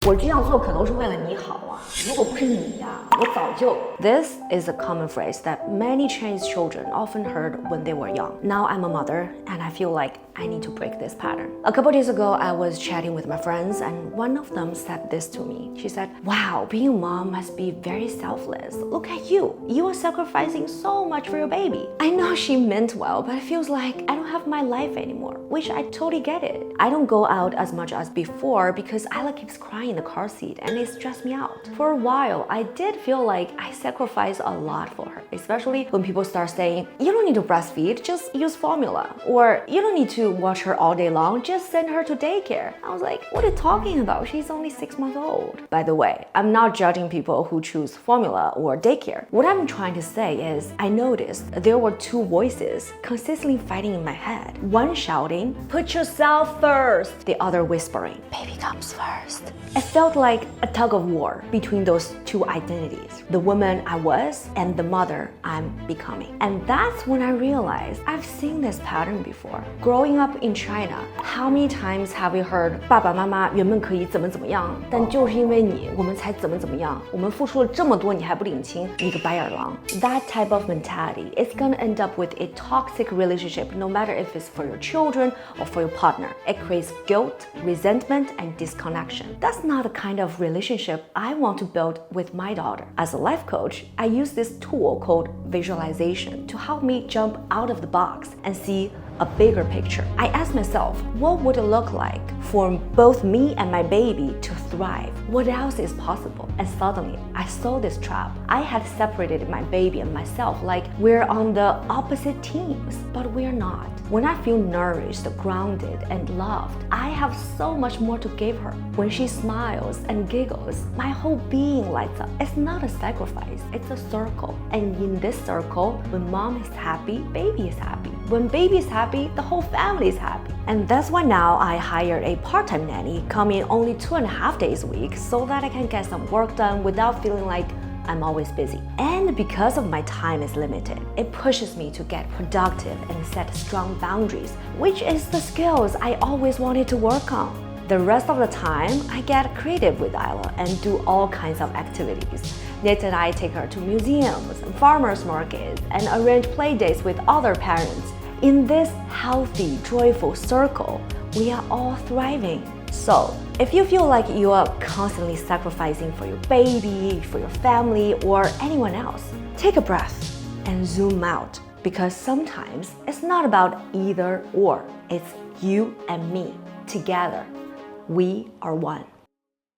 我这样做可能是为了你好啊，如果不是你呀，我早就。This is a common phrase that many Chinese children often heard when they were young. Now I'm a mother and I feel like I need to break this pattern. A couple days ago, I was chatting with my friends and one of them said this to me. She said, wow, being a mom must be very selfless. Look at you. You are sacrificing so much for your baby. I know she meant well, but it feels like I don't have my life anymore, which I totally get it. I don't go out as much as before because Isla keeps crying in the car seat and it stressed me out. For a while, I did feel like I sacrificed a lot for her, especially when people start saying, you don't need to breastfeed, just use formula. Or you don't need to watch her all day long, just send her to daycare. I was like, what are you talking about? She's only 6 months old. By the way, I'm not judging people who choose formula or daycare. What I'm trying to say is I noticed there were two voices consistently fighting in my head. One shouting, put yourself first. The other whispering, baby comes first. It felt like a tug of war between those two identities, the woman I was and the mother I'm becoming. And that's when I realized I've seen this pattern before. Growing up in China, how many times have we heard 爸爸妈妈原本可以怎么怎么样，但就是因为你，我们才怎么怎么样，我们付出了这么多，你还不领情，你个白眼狼。That type of mentality is gonna end up with a toxic relationship, no matter if it's for your children or for your partner. It creates guilt, resentment, and disconnection. That's not the kind of relationship I want to build with my daughter. As a life coach, I use this tool called visualization to help me jump out of the box and see a bigger picture. I asked myself, what would it look like for both me and my baby to thrive? What else is possible? And suddenly, I saw this trap. I had separated my baby and myself like we're on the opposite teams, but we're not. When I feel nourished, grounded, and loved, I have so much more to give her. When she smiles and giggles, my whole being lights up. It's not a sacrifice, it's a circle. And in this circle, when mom is happy, baby is happy. When baby is happy, the whole family is happy. And that's why now I hired a part-time nanny, coming only 2.5 days a week so that I can get some work done without feeling like I'm always busy. And because of my time is limited, it pushes me to get productive and set strong boundaries, which is the skills I always wanted to work on. The rest of the time, I get creative with Isla and do all kinds of activities. Nate and I take her to museums and farmers markets and arrange play dates with other parents. In this healthy, joyful circle, we are all thriving. So, if you feel like you are constantly sacrificing for your baby, for your family, or anyone else, take a breath and zoom out, because sometimes it's not about either or, it's you and me. Together, we are one.